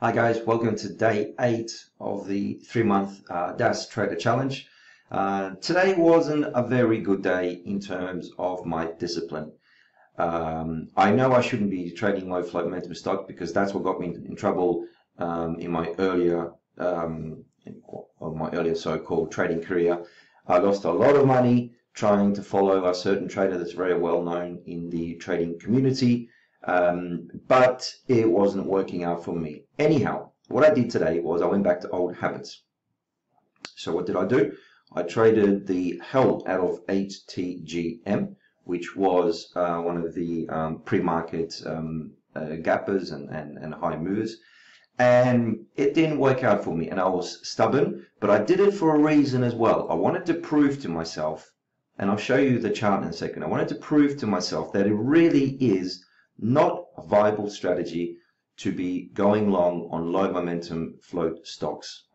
Hi guys, welcome to day 8 of the 3-month DAS Trader Challenge. Today wasn't a very good day in terms of my discipline. I know I shouldn't be trading low float momentum stock because that's what got me in trouble in my earlier so-called trading career. I lost a lot of money trying to follow a certain trader that's very well known in the trading community. But it wasn't working out for me. Anyhow, what I did today was I went back to old habits. So what did I do? I traded the hell out of HTGM, which was one of the pre-market gappers and high movers. And it didn't work out for me, and I was stubborn, but I did it for a reason as well. I wanted to prove to myself, and I'll show you the chart in a second, I wanted to prove to myself that it really is not a viable strategy to be going long on low momentum float stocks.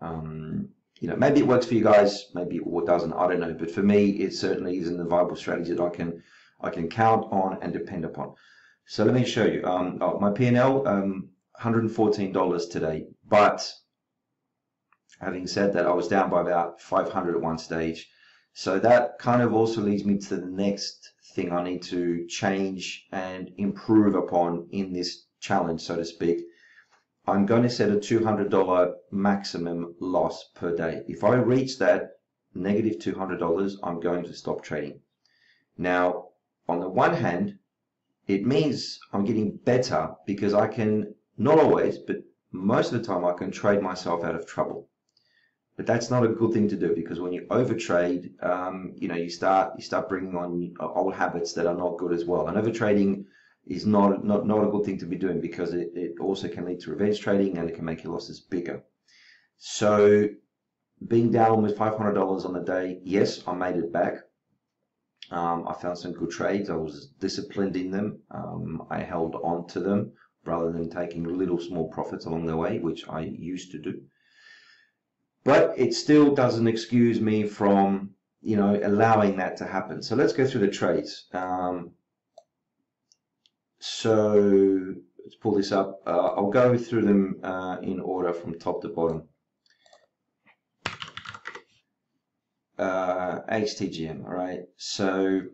Maybe it works for you guys, maybe it doesn't, I don't know. But for me, it certainly isn't a viable strategy that I can count on and depend upon. So let me show you. My P&L, $114 today. But having said that, I was down by about 500 at one stage. So that kind of also leads me to the next thing I need to change and improve upon in this challenge, so to speak. I'm going to set a $200 maximum loss per day. If I reach that negative $200, I'm going to stop trading. Now, on the one hand, it means I'm getting better because I can, not always, but most of the time I can trade myself out of trouble. But that's not a good thing to do, because when you overtrade, you start bringing on old habits that are not good as well. And overtrading is not a good thing to be doing, because it also can lead to revenge trading and it can make your losses bigger. So being down almost $500 on the day, yes, I made it back. I found some good trades. I was disciplined in them. I held on to them rather than taking little small profits along the way, which I used to do. But it still doesn't excuse me from, allowing that to happen. So let's go through the trades. So let's pull this up. I'll go through them in order from top to bottom. HTGM, all right. So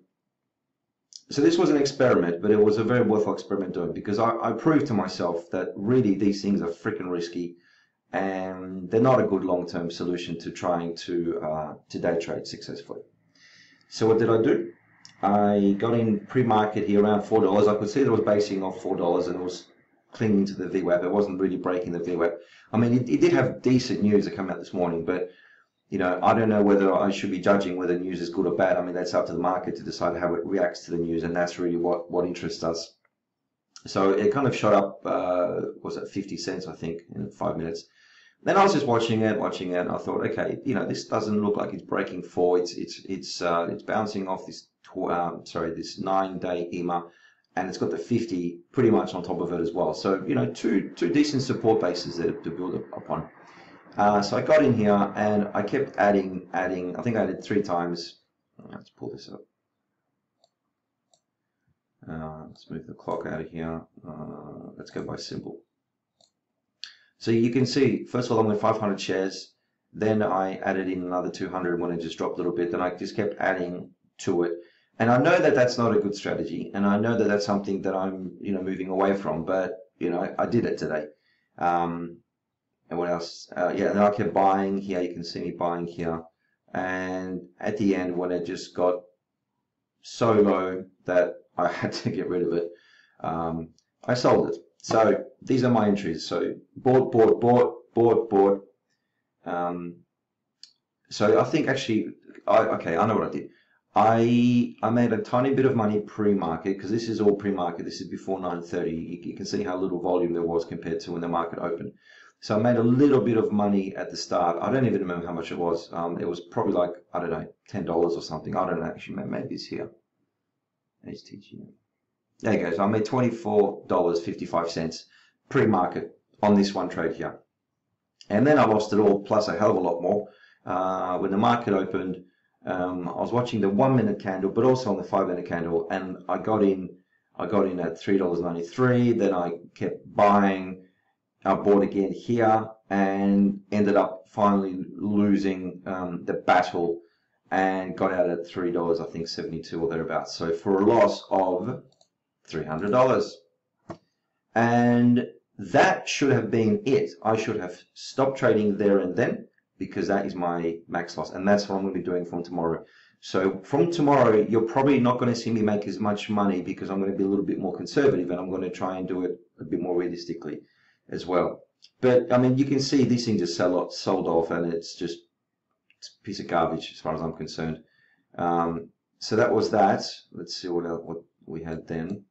this was an experiment, but it was a very worthwhile experiment doing, because I proved to myself that really these things are freaking risky. And they're not a good long-term solution to trying to day trade successfully. So what did I do? I got in pre-market here around $4. I could see that it was basing off $4 and it was clinging to the VWAP. It wasn't really breaking the VWAP. I mean, it did have decent news that came out this morning, but I don't know whether I should be judging whether news is good or bad. I mean, that's up to the market to decide how it reacts to the news, and that's really what interests us. So it kind of shot up, was it 50 cents, I think, in 5 minutes. Then I was just watching it, and I thought, okay, this doesn't look like it's breaking 4. It's bouncing off this this 9-day EMA, and it's got the 50 pretty much on top of it as well. So two decent support bases there to build upon. So I got in here and I kept adding. I think I added 3 times. Let's pull this up. Let's move the clock out of here. Let's go by symbol. So you can see, first of all, I went 500 shares. Then I added in another 200 when it just dropped a little bit. Then I just kept adding to it. And I know that that's not a good strategy. And I know that that's something that I'm, moving away from. But, I did it today. And what else? Then I kept buying here. You can see me buying here. And at the end, when it just got so low that I had to get rid of it, I sold it. So these are my entries. So bought. So I think actually, I know what I did. I made a tiny bit of money pre-market, because this is all pre-market. This is before 9:30. You can see how little volume there was compared to when the market opened. So I made a little bit of money at the start. I don't even remember how much it was. It was probably like, I don't know, $10 or something. I don't know, actually, maybe it's here. HTGM. There you go. So I made $24.55 pre-market on this one trade here. And then I lost it all, plus a hell of a lot more. When the market opened, I was watching the 1-minute candle, but also on the 5-minute candle, and I got in at $3.93. Then I kept buying, I bought again here and ended up finally losing the battle and got out at $3, I think 72 or thereabouts. So for a loss of $300. And that should have been it. I should have stopped trading there and then, because that is my max loss. And that's what I'm going to be doing from tomorrow. So from tomorrow, you're probably not going to see me make as much money, because I'm going to be a little bit more conservative, and I'm going to try and do it a bit more realistically as well. But I mean, you can see this thing just sold off, and it's a piece of garbage as far as I'm concerned. So that was that. Let's see what we had then.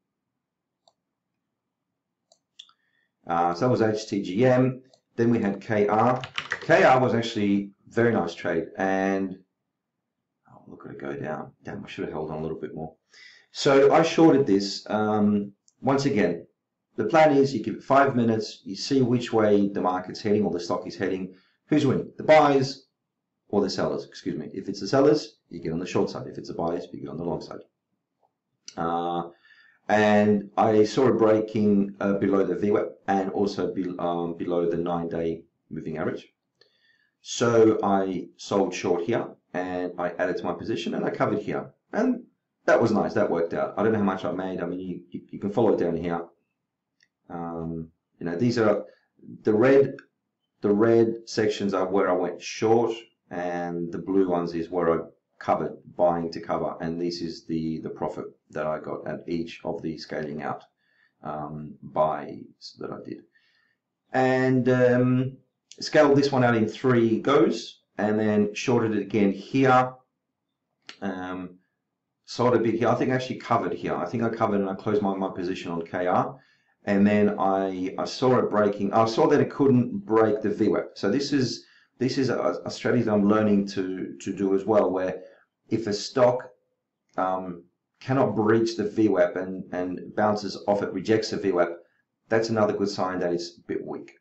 So that was HTGM. Then we had KR. KR was actually a very nice trade, and oh, look at it go down. Damn, I should have held on a little bit more. So I shorted this. Once again, the plan is you give it 5 minutes, you see which way the market's heading or the stock is heading. Who's winning? The buyers or the sellers? Excuse me. If it's the sellers, you get on the short side. If it's the buyers, you get on the long side. And I saw it breaking below the VWAP and also below the 9-day moving average. So I sold short here and I added to my position and I covered here. And that was nice. That worked out. I don't know how much I made. I mean, you can follow it down here. You know, these are the red sections are where I went short, and the blue ones is where I covered, buying to cover, and this is the profit that I got at each of the scaling out buys that I did. And scaled this one out in 3 goes, and then shorted it again here. Sold a bit here. I think I actually covered here. I think I covered and I closed my position on KR. And then I saw it breaking. I saw that it couldn't break the VWAP. So this is a strategy that I'm learning to do as well, where if a stock cannot breach the VWAP and bounces off it, rejects the VWAP, that's another good sign that it's a bit weak.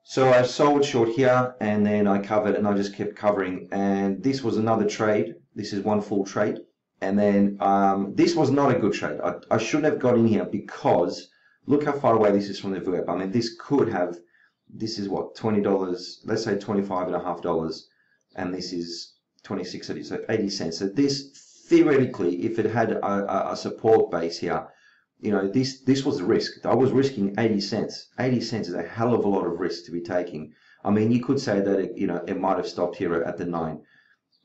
So I sold short here and then I covered and I just kept covering. And this was another trade. This is one full trade. And then this was not a good trade. I shouldn't have got in here, because look how far away this is from the VWAP. I mean, this is what, $20, let's say $25.50, and this is 26.80, so 80 cents. So this, theoretically, if it had a support base here, you know, this was the risk. I was risking 80 cents. 80 cents is a hell of a lot of risk to be taking. I mean, you could say that it might have stopped here at the 9,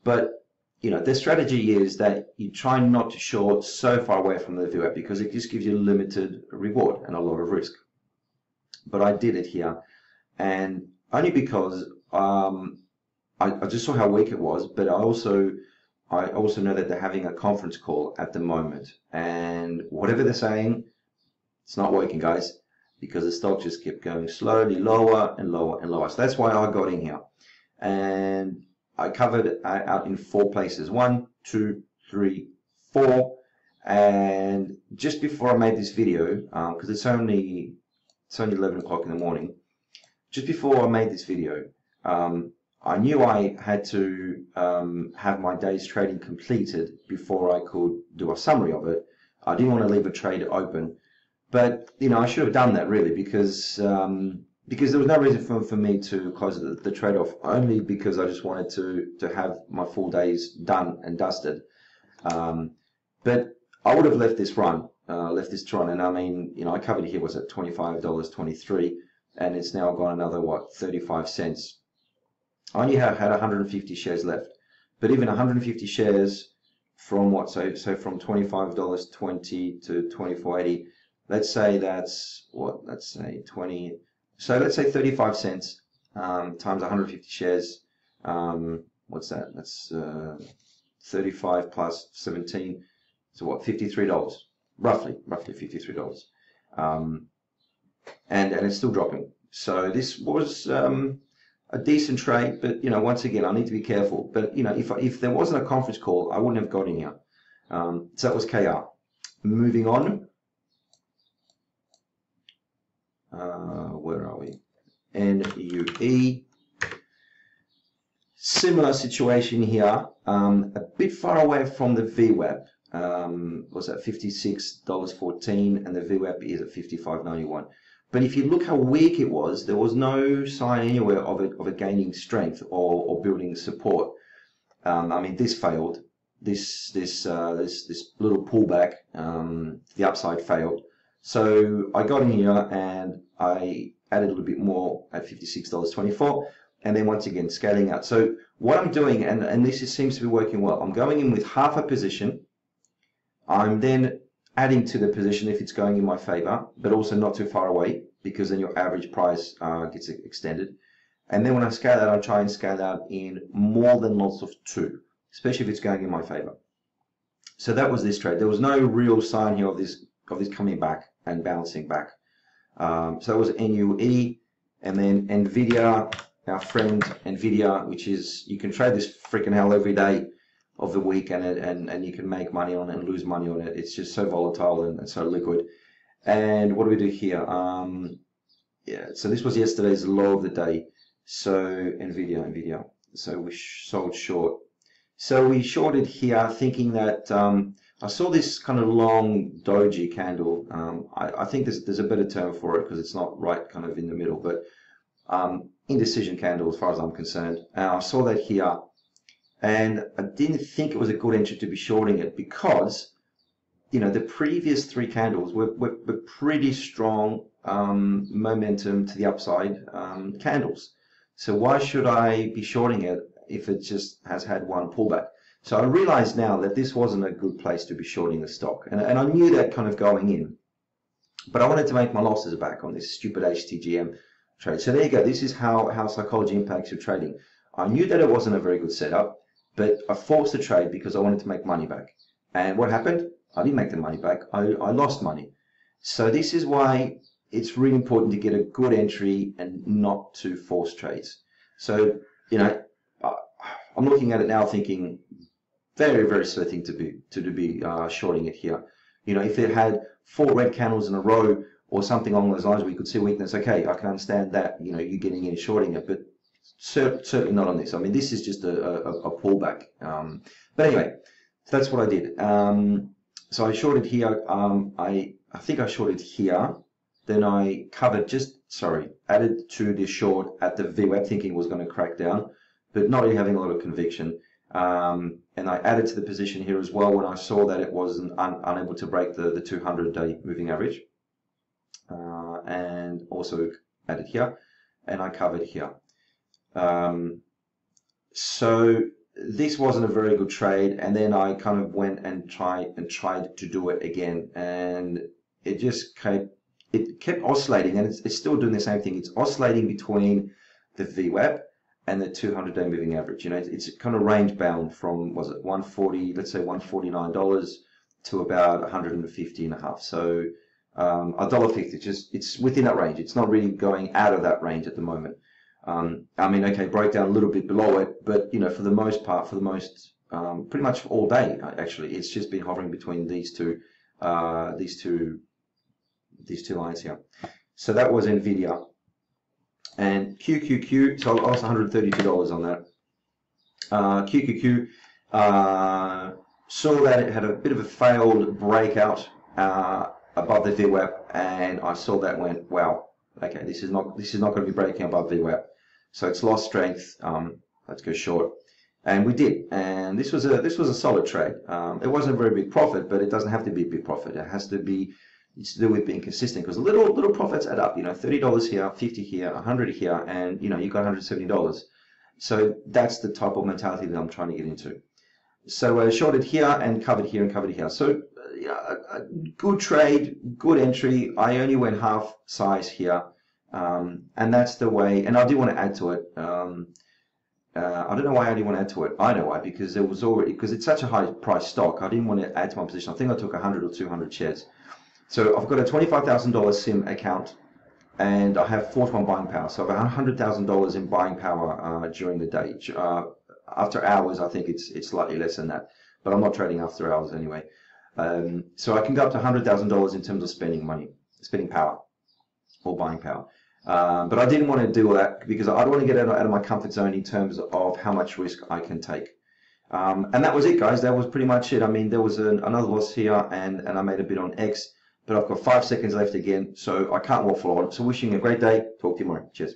but you know, the strategy is that you try not to short so far away from the VWAP, because it just gives you limited reward and a lot of risk. But I did it here, and only because I just saw how weak it was. But I also know that they're having a conference call at the moment, and whatever they're saying, it's not working, guys, because the stock just kept going slowly lower and lower and lower. So that's why I got in here, and I covered out in 4 places, 1, 2, 3, 4, and just before I made this video, because it's only 11 o'clock in the morning, just before I made this video, I knew I had to have my day's trading completed before I could do a summary of it. I didn't want to leave a trade open, but you know, I should have done that really, because there was no reason for me to close the trade off, only because I just wanted to have my full days done and dusted. But I would have left this run, and I mean, you know, I covered here was at $25.23, and it's now gone another, what, 35 cents. I only had 150 shares left, but even 150 shares from what, so from $25.20 to $24.80, let's say that's what, let's say 20. So let's say 35 cents times 150 shares. What's that? That's 35 plus 17. So what? $53, roughly $53. And it's still dropping. So this was a decent trade, but you know, once again, I need to be careful. But you know, if there wasn't a conference call, I wouldn't have got in here. So that was KR. Moving on. Where are we? NUE. Similar situation here, a bit far away from the VWAP. Was at $56.14, and the VWAP is at $55.91. But if you look how weak it was, there was no sign anywhere of it gaining strength or building support. I mean, this failed. This little pullback, the upside failed. So I got in here and I added a little bit more at $56.24, and then once again scaling out. So what I'm doing, and seems to be working well, I'm going in with half a position. I'm then adding to the position if it's going in my favor, but also not too far away, because then your average price gets extended. And then when I scale out, I try and scale out in more than lots of 2, especially if it's going in my favor. So that was this trade. There was no real sign here of this coming back and bouncing back. So that was NUE, and then NVIDIA, our friend NVIDIA, which is, you can trade this freaking hell every day of the week, and you can make money on it and lose money on it. It's just so volatile and so liquid. And what do we do here? Yeah, so this was yesterday's low of the day. So NVIDIA. So we sold short. So we shorted here, thinking that I saw this kind of long doji candle. I think there's a better term for it because it's not right kind of in the middle, but indecision candle as far as I'm concerned. I saw that here, and I didn't think it was a good entry to be shorting it because, you know, the previous 3 candles were pretty strong momentum to the upside candles. So why should I be shorting it if it just has had one pullback? So I realize now that this wasn't a good place to be shorting the stock. And I knew that kind of going in, but I wanted to make my losses back on this stupid HTGM trade. So there you go. This is how psychology impacts your trading. I knew that it wasn't a very good setup, but I forced the trade because I wanted to make money back. And what happened? I didn't make the money back. I lost money. So this is why it's really important to get a good entry and not to force trades. So, you know, I'm looking at it now thinking very, very silly thing to be shorting it here. You know, if it had 4 red candles in a row or something along those lines, we could see weakness. Okay, I can understand that, you know, you getting in shorting it, but certainly not on this. I mean, this is just a pullback. But anyway, that's what I did. So I shorted here. I think I shorted here. Then I covered added to the short at the VWAP, thinking it was going to crack down, but not really having a lot of conviction. And I added to the position here as well when I saw that it was unable to break the 200-day moving average. And also added here, and I covered here. So this wasn't a very good trade, and then I kind of went and tried to do it again, and it just kept oscillating, and it's still doing the same thing. It's oscillating between the VWAP and the 200-day moving average. You know, it's kind of range bound from, was it 140, let's say $149 to about 150 and a half. So $1.50, it's within that range. It's not really going out of that range at the moment. I mean, okay, broke down a little bit below it, but you know, for the most part, pretty much all day actually, it's just been hovering between these two lines here. So that was NVIDIA. And QQQ, so I lost $132 on that. QQQ, saw that it had a bit of a failed breakout above the VWAP, and I saw that and went, wow, okay, this is not going to be breaking above VWAP. So it's lost strength. Let's go short. And we did. And this was a solid trade. It wasn't a very big profit, but it doesn't have to be a big profit. It has to be, it's to do with being consistent, because little profits add up. You know, $30 here, 50 here, 100 here, and you know, you got $170. So that's the type of mentality that I'm trying to get into. So I shorted here and covered here and covered here. So a good trade, good entry. I only went half size here, and that's the way. And I do want to add to it. I don't know why I didn't want to add to it. I know why, because there was already, because it's such a high price stock. I didn't want to add to my position. I think I took 100 or 200 shares. So I've got a $25,000 SIM account, and I have 4-to-1 buying power. So I have $100,000 in buying power during the day. After hours, I think it's slightly less than that, but I'm not trading after hours anyway. So I can go up to $100,000 in terms of spending power or buying power. But I didn't want to do all that because I don't want to get out of my comfort zone in terms of how much risk I can take. And that was it, guys. That was pretty much it. I mean, there was another loss here, and I made a bid on X. but I've got 5 seconds left again, so I can't waffle on. So wishing you a great day. Talk to you tomorrow. Cheers.